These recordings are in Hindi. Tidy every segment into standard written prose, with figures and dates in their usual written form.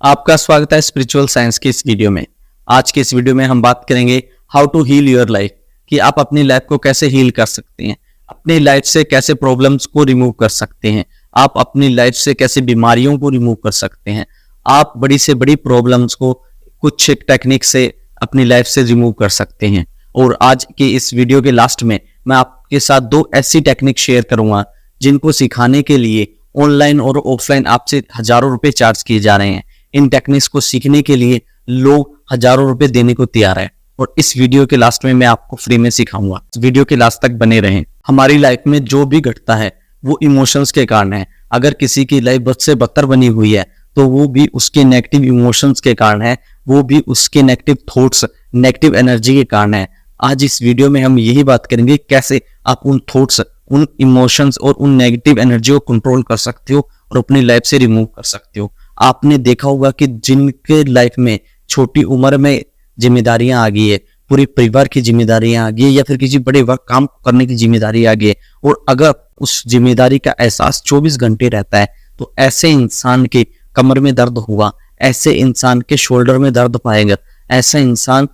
आपका स्वागत है स्पिरिचुअल साइंस की इस वीडियो में। आज के इस वीडियो में हम बात करेंगे how to heal your life, कि आप अपनी लाइफ को कैसे हील कर सकते हैं, अपनी लाइफ से कैसे प्रॉब्लम्स को रिमूव कर सकते हैं, आप अपनी लाइफ से कैसे बीमारियों को रिमूव कर सकते हैं, आप बड़ी से बड़ी प्रॉब्लम्स को कुछ टेक्निक से अपनी लाइफ से रिमूव कर सकते हैं। और आज की इस वीडियो के लास्ट में मैं आपके साथ दो ऐसी टेक्निक शेयर करूंगा जिनको सिखाने के लिए ऑनलाइन और ऑफलाइन आपसे हजारों रुपए चार्ज किए जा रहे हैं। इन टेक्निक्स को सीखने के लिए लोग हजारों रुपए देने को तैयार है और इस वीडियो के लास्ट में मैं आपको फ्री में सिखाऊंगा। वीडियो के लास्ट तक बने रहें। हमारी लाइफ में जो भी घटता है वो इमोशंस के कारण है। अगर किसी की लाइफ बद से बदतर बनी हुई है तो वो भी उसके नेगेटिव इमोशंस के कारण है, वो भी उसके नेगेटिव थॉट्स, नेगेटिव एनर्जी के कारण है। आज इस वीडियो में हम यही बात करेंगे कैसे आप उन थॉट्स, उन इमोशंस और उन नेगेटिव एनर्जी को कंट्रोल कर सकते हो और अपनी लाइफ से रिमूव कर सकते हो। आपने देखा होगा कि जिनके लाइफ में छोटी उम्र में जिम्मेदारियां आ गई है, पूरे परिवार की जिम्मेदारियां आ गई है या फिर किसी बड़े वर्क काम करने की जिम्मेदारी आ गई है, और अगर उस जिम्मेदारी का एहसास 24 घंटे रहता है तो ऐसे इंसान के कमर में दर्द होगा, ऐसे इंसान के शोल्डर में दर्द पाएगा, ऐसा इंसान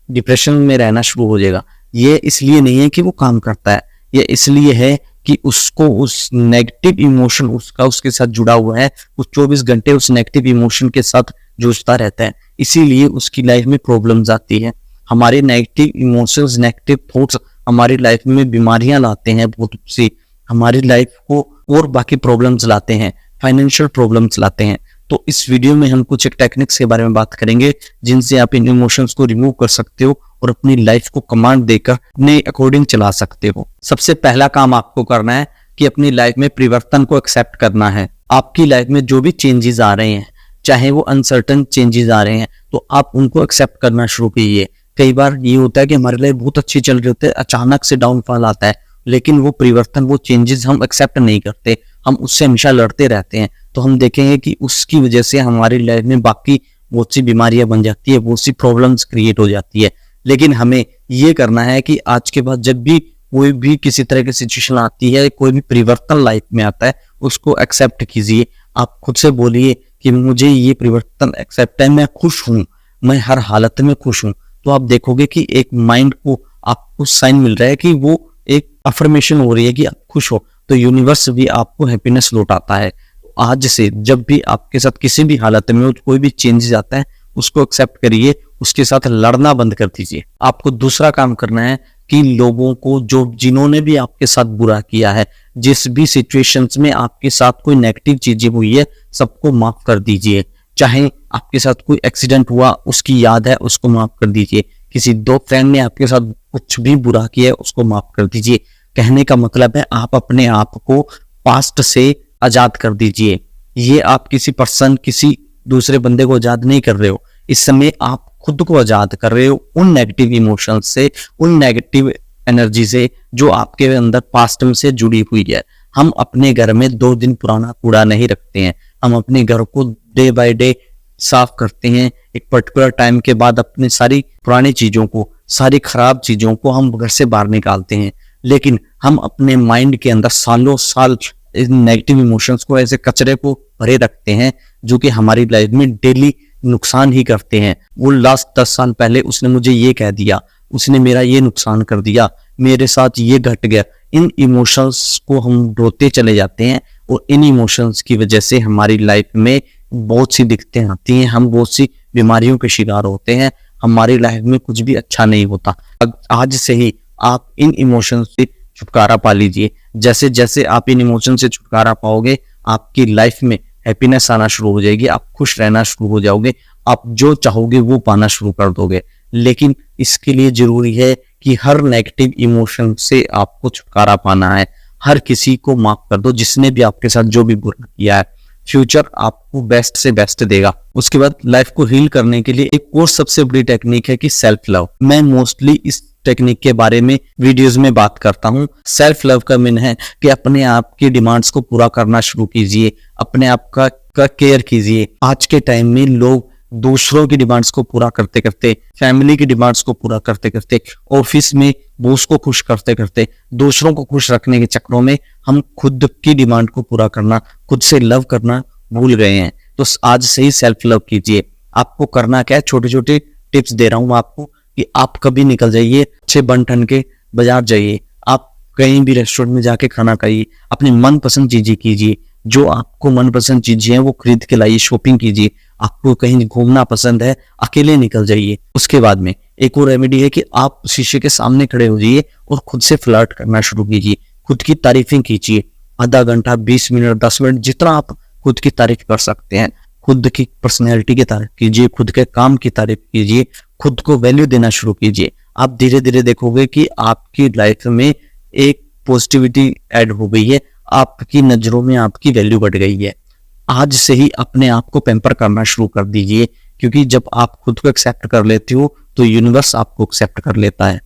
डिप्रेशन में रहना शुरू हो जाएगा। ये इसलिए नहीं है कि वो काम करता है, ये इसलिए है कि उसको उस नेगेटिव इमोशन उसके साथ जुड़ा हुआ है, उस 24 घंटे उस नेगेटिव इमोशन के साथ जूझता रहता है, इसीलिए उसकी लाइफ में प्रॉब्लम्स आती है। हमारे नेगेटिव इमोशंस, नेगेटिव थॉट्स हमारी लाइफ में बीमारियां लाते हैं, बहुत सी हमारी लाइफ को और बाकी प्रॉब्लम्स लाते हैं, फाइनेंशियल प्रॉब्लम्स लाते हैं। तो इस वीडियो में हम कुछ एक टेक्निक्स के बारे में बात करेंगे जिनसे आप इन इमोशंस को रिमूव कर सकते हो और अपनी लाइफ को कमांड देकर अपने अकॉर्डिंग चला सकते हो। सबसे पहला काम आपको करना है कि अपनी लाइफ में परिवर्तन को एक्सेप्ट करना है। आपकी लाइफ में जो भी चेंजेस आ रहे हैं, चाहे वो अनसर्टन चेंजेस आ रहे हैं, तो आप उनको एक्सेप्ट करना शुरू कीजिए। कई बार ये होता है कि हमारी लाइफ बहुत अच्छी चल रही होती है, अचानक से डाउनफॉल आता है, लेकिन वो परिवर्तन, वो चेंजेस हम एक्सेप्ट नहीं करते, हम उससे हमेशा लड़ते रहते हैं। तो हम देखेंगे कि उसकी वजह से हमारी लाइफ में बाकी बहुत सी बीमारियां बन जाती है, बहुत सी प्रॉब्लम्स क्रिएट हो जाती है। लेकिन हमें ये करना है कि आज के बाद जब भी कोई भी किसी तरह की सिचुएशन आती है, कोई भी परिवर्तन लाइफ में आता है, उसको एक्सेप्ट कीजिए। आप खुद से बोलिए कि मुझे ये परिवर्तन एक्सेप्ट है, मैं खुश हूँ, मैं हर हालत में खुश हूँ। तो आप देखोगे कि एक माइंड को आपको साइन मिल रहा है कि वो एक अफर्मेशन हो रही है कि आप खुश हो, तो यूनिवर्स भी आपको हैप्पीनेस लौटाता है। आज से जब भी आपके साथ किसी भी हालत में कोई भी चेंजेस आता है, उसको एक्सेप्ट करिए, उसके साथ लड़ना बंद कर दीजिए। आपको दूसरा काम करना है कि लोगों को जिन्होंने भी आपके साथ बुरा किया है, जिस भी सिचुएशंस में आपके साथ कोई नेगेटिव चीजें हुई है, सबको माफ कर दीजिए। चाहे आपके साथ कोई एक्सीडेंट हुआ, उसकी याद है, उसको माफ कर दीजिए। किसी दो फ्रेंड ने आपके साथ कुछ भी बुरा किया है, उसको माफ कर दीजिए। कहने का मतलब है आप अपने आप को पास्ट से आजाद कर दीजिए। ये आप किसी पर्सन, किसी दूसरे बंदे को आजाद नहीं कर रहे हो, इस समय आप खुद को आजाद कर रहे हो उन नेगेटिव इमोशंस से, उन नेगेटिव एनर्जी से जो आपके अंदर पास्ट में से जुड़ी हुई है। हम अपने घर में 2 दिन पुराना कूड़ा नहीं रखते हैं, हम अपने घर को डे बाय डे साफ करते हैं। एक पर्टिकुलर टाइम के बाद अपनी सारी पुरानी चीजों को, सारी खराब चीजों को हम घर से बाहर निकालते हैं। लेकिन हम अपने माइंड के अंदर सालों साल इन नेगेटिव इमोशंस को, ऐसे कचरे को भरे रखते हैं जो कि हमारी लाइफ में डेली नुकसान ही करते हैं। वो लास्ट 10 साल पहले उसने मुझे ये कह दिया, उसने मेरा ये नुकसान कर दिया, मेरे साथ ये घट गया। इन इमोशंस को हम रोते चले जाते हैं और इन इमोशंस की वजह से हमारी लाइफ में बहुत सी दिक्कतें आती हैं, हम बहुत सी बीमारियों के शिकार होते हैं, हमारी लाइफ में कुछ भी अच्छा नहीं होता। आज से ही आप इन इमोशंस से छुटकारा पा लीजिए। जैसे जैसे आप इन इमोशन से छुटकारा पाओगे, आपकी लाइफ में हैप्पीनेस आना शुरू हो जाएगी, आप खुश रहना शुरू हो जाओगे, आप जो चाहोगे वो पाना शुरू कर दोगे। लेकिन इसके लिए जरूरी है कि हर नेगेटिव इमोशन से आपको छुटकारा पाना है। हर किसी को माफ कर दो जिसने भी आपके साथ जो भी बुरा किया है। फ्यूचर आपको बेस्ट से बेस्ट देगा। उसके बाद लाइफ को हील करने के लिए एक और सबसे बड़ी टेक्निक है कि सेल्फ लव। मैं मोस्टली इस टेक्निक के बारे में वीडियोस में बात करता हूं। सेल्फ लव का मीन है कि अपने आप की डिमांड्स को पूरा करना शुरू कीजिए, अपने आप का केयर कीजिए। आज के टाइम में लोग दूसरों की डिमांड्स को पूरा करते करते, फैमिली की डिमांड्स को पूरा करते करते, ऑफिस में बॉस को खुश करते करते, दूसरों को खुश रखने के चक्रों में हम खुद की डिमांड को पूरा करना, खुद से लव करना भूल गए हैं। तो आज से ही सेल्फ लव कीजिए। आपको करना क्या है, छोटे छोटे टिप्स दे रहा हूं आपको कि आप कभी निकल जाइए, अच्छे बन ठन के बाजार जाइए, आप कहीं भी रेस्टोरेंट में जाके खाना खाइए, अपनी मनपसंद चीजें कीजिए, जो आपको मनपसंद चीजें हैं वो खरीद के लाइए, शॉपिंग कीजिए। आपको कहीं घूमना पसंद है, अकेले निकल जाइए। उसके बाद में एक और रेमेडी है कि आप शीशे के सामने खड़े हो जाइए और खुद से फ्लर्ट करना शुरू कीजिए, खुद की तारीफें कीजिए। आधा घंटा, 20 मिनट, 10 मिनट, जितना आप खुद की तारीफ कर सकते हैं। खुद की पर्सनैलिटी की तारीफ कीजिए, खुद के काम की तारीफ कीजिए, खुद को वैल्यू देना शुरू कीजिए। आप धीरे धीरे देखोगे कि आपकी लाइफ में एक पॉजिटिविटी ऐड हो गई है, आपकी नजरों में आपकी वैल्यू बढ़ गई है। आज से ही अपने आप को पैम्पर करना शुरू कर दीजिए, क्योंकि जब आप खुद को एक्सेप्ट कर लेते हो तो यूनिवर्स आपको एक्सेप्ट कर लेता है।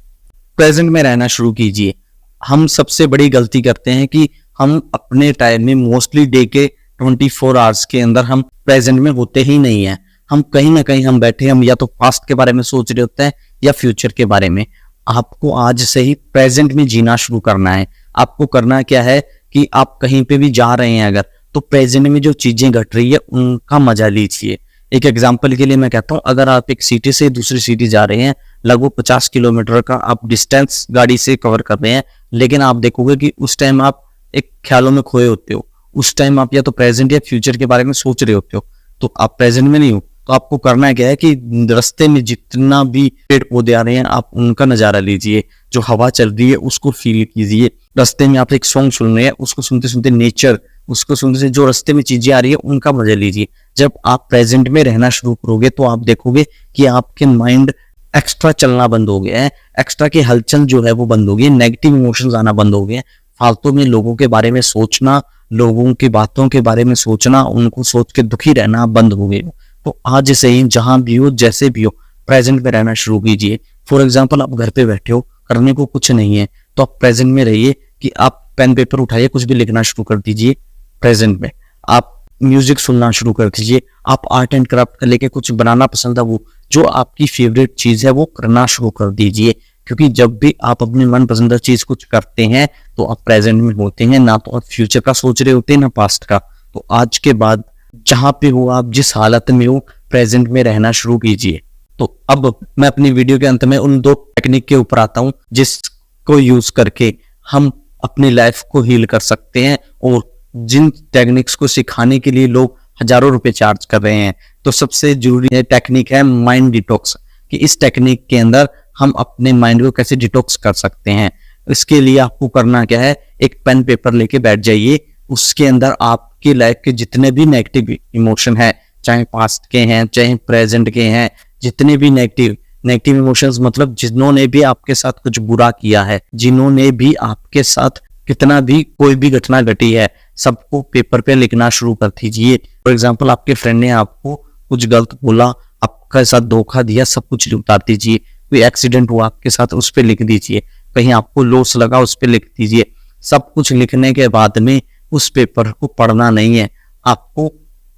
प्रेजेंट में रहना शुरू कीजिए। हम सबसे बड़ी गलती करते हैं कि हम अपने टाइम में मोस्टली डे के 24 आवर्स के अंदर हम प्रेजेंट में होते ही नहीं है। हम कहीं ना कहीं हम बैठे, हम या तो पास्ट के बारे में सोच रहे होते हैं या फ्यूचर के बारे में। आपको आज से ही प्रेजेंट में जीना शुरू करना है। आपको करना क्या है कि आप कहीं पे भी जा रहे हैं अगर, तो प्रेजेंट में जो चीजें घट रही है उनका मजा लीजिए। एक एग्जांपल के लिए मैं कहता हूं, अगर आप एक सिटी से दूसरी सिटी जा रहे हैं, लगभग 50 किलोमीटर का आप डिस्टेंस गाड़ी से कवर कर रहे हैं, लेकिन आप देखोगे कि उस टाइम आप एक ख्यालों में खोए होते हो। उस टाइम आप या तो प्रेजेंट या फ्यूचर के बारे में सोच रहे होते हो, तो आप प्रेजेंट में नहीं हो। तो आपको करना क्या है कि रास्ते में जितना भी पेड़ पौधे आ रहे हैं आप उनका नजारा लीजिए, जो हवा चल रही है उसको फील कीजिए। रास्ते में आप एक सॉन्ग सुन रहे हैं, उसको सुनते सुनते नेचर, उसको सुनते से जो रास्ते में चीजें आ रही है उनका मजा लीजिए। जब आप प्रेजेंट में रहना शुरू करोगे तो आप देखोगे कि आपके माइंड एक्स्ट्रा चलना बंद हो गया है, एक्स्ट्रा की हलचल जो है वो बंद हो गई है, नेगेटिव इमोशंस आना बंद हो गए हैं। फालतू में लोगों के बारे में सोचना, लोगों की बातों के बारे में सोचना, उनको सोच के दुखी रहना बंद हो गए। तो आज से ही जहां भी हो, जैसे भी हो, प्रेजेंट में रहना शुरू कीजिए। फॉर एग्जाम्पल, आप घर पे बैठे हो, करने को कुछ नहीं है, तो आप प्रेजेंट में रहिए कि आप पेन पेपर उठाइए, कुछ भी लिखना शुरू कर दीजिए प्रेजेंट में। आप म्यूजिक सुनना शुरू कर दीजिए, आप आर्ट एंड क्राफ्ट का लेके कुछ बनाना पसंद है, वो जो आपकी फेवरेट चीज है वो करना शुरू कर दीजिए। क्योंकि जब भी आप अपनी मन पसंद चीज कुछ करते हैं तो आप प्रेजेंट में होते हैं, ना तो आप फ्यूचर का सोच रहे होते हैं ना पास्ट का। तो आज के बाद जहां पे हो, आप जिस हालत में हो, प्रेजेंट में रहना शुरू कीजिए। तो अब मैं अपनी वीडियो के अंत में उन 2 टेक्निक के ऊपर आता हूं जिसको यूज करके हम अपनी लाइफ को हील कर सकते हैं, और जिन टेक्निक्स को सिखाने के लिए लोग हजारों रुपए चार्ज कर रहे हैं। तो सबसे जरूरी टेक्निक है माइंड डिटॉक्स, कि इस टेक्निक के अंदर हम अपने माइंड को कैसे डिटॉक्स कर सकते हैं। इसके लिए आपको करना क्या है, एक पेन पेपर लेके बैठ जाइए, उसके अंदर आपकी लाइफ के जितने भी नेगेटिव इमोशन है, चाहे पास्ट के हैं चाहे प्रेजेंट के हैं, जितने भी नेगेटिव इमोशंस, मतलब जिन्होंने भी आपके साथ कुछ बुरा किया है, जिन्होंने भी आपके साथ कितना भी कोई भी घटना घटी है, सबको पेपर पे लिखना शुरू कर दीजिए। फॉर एग्जाम्पल, आपके फ्रेंड ने आपको कुछ गलत बोला, आपके साथ धोखा दिया, सब कुछ उतार दीजिए। कोई एक्सीडेंट हुआ आपके साथ, उस पर लिख दीजिए। कहीं आपको लॉस लगा, उस पर लिख दीजिए। सब कुछ लिखने के बाद में उस पेपर को पढ़ना नहीं है आपको,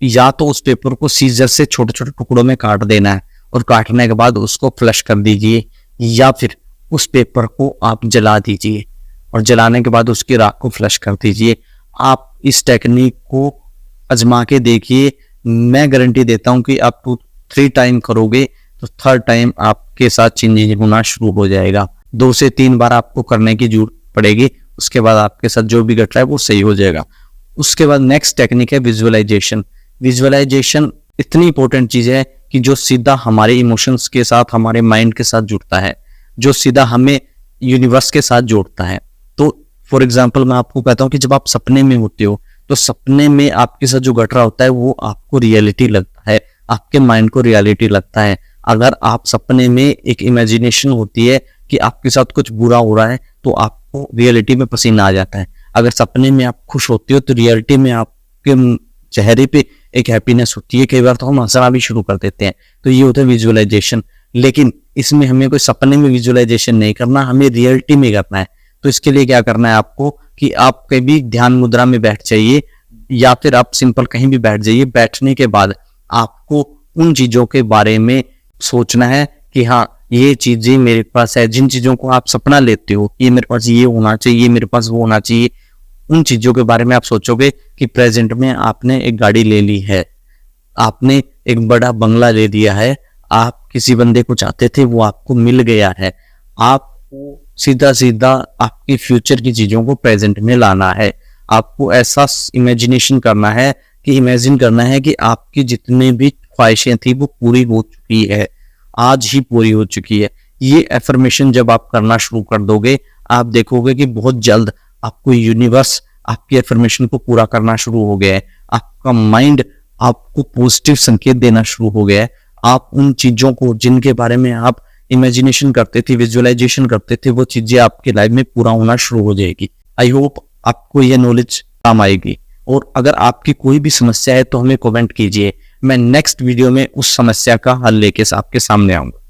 या तो उस पेपर को सीजर से छोटे छोटे टुकड़ों में काट देना है, और काटने के बाद उसको फ्लश कर दीजिए, या फिर उस पेपर को आप जला दीजिए, और जलाने के बाद उसकी राख को फ्लश कर दीजिए। आप इस टेक्निक को आजमा के देखिए, मैं गारंटी देता हूं कि आप 2-3 टाइम करोगे तो 3rd टाइम आपके साथ चेंजिंग होना शुरू हो जाएगा। 2 से 3 बार आपको करने की जरूरत पड़ेगी, उसके बाद आपके साथ जो भी घट रहा है वो सही हो जाएगा। उसके बाद नेक्स्ट टेक्निक है विजुअलाइजेशन। विजुअलाइजेशन इतनी इंपॉर्टेंट चीज है कि जो सीधा हमारे इमोशंस के साथ, हमारे माइंड के साथ जुड़ता है, जो सीधा हमें यूनिवर्स के साथ जोड़ता है। तो फॉर एग्जाम्पल, मैं आपको कहता हूँ कि जब आप सपने में होते हो तो सपने में आपके साथ जो घट रहा होता है वो आपको रियलिटी लगता है, आपके माइंड को रियलिटी लगता है। अगर आप सपने में एक इमेजिनेशन होती है कि आपके साथ कुछ बुरा हो रहा है, तो आपको रियलिटी में पसीना आ जाता है। अगर सपने में आप खुश होते हो तो रियलिटी में आपके चेहरे पे एक हैप्पीनेस होती है। कई बार तो हम हंसना भी शुरू कर देते हैं। तो ये होता है विजुअलाइजेशन। लेकिन इसमें हमें कोई सपने में विजुअलाइजेशन नहीं करना, हमें रियलिटी में करना है। तो इसके लिए क्या करना है आपको कि आप कभी ध्यान मुद्रा में बैठ जाइए, या फिर आप सिंपल कहीं भी बैठ जाइए। बैठने के बाद आपको उन चीजों के बारे में सोचना है कि हाँ, ये चीजें मेरे पास है। जिन चीजों को आप सपना लेते हो, ये मेरे पास ये होना चाहिए, ये मेरे पास वो होना चाहिए, उन चीजों के बारे में आप सोचोगे कि प्रेजेंट में आपने एक गाड़ी ले ली है, आपने एक बड़ा बंगला ले लिया है, आप किसी बंदे को चाहते थे, वो आपको मिल गया है। आपको सीधा सीधा आपकी फ्यूचर की चीजों को प्रेजेंट में लाना है। आपको ऐसा इमेजिनेशन करना है कि इमेजिन करना है कि आपकी जितनी भी ख्वाहिशें थी वो पूरी हो चुकी है, आज ही पूरी हो चुकी है। ये एफर्मेशन जब आप करना शुरू कर दोगे, आप देखोगे कि बहुत जल्द आपको यूनिवर्स आपकी एफर्मेशन को पूरा करना शुरू हो गया है। आपका माइंड आपको पॉजिटिव संकेत देना शुरू हो गया है। आप उन चीजों को जिनके बारे में आप इमेजिनेशन करते थे, विजुअलाइजेशन करते थे, वो चीजें आपके लाइफ में पूरा होना शुरू हो जाएगी। आई होप आपको यह नॉलेज काम आएगी। और अगर आपकी कोई भी समस्या है तो हमें कमेंट कीजिए, मैं नेक्स्ट वीडियो में उस समस्या का हल लेके आपके सामने आऊंगा।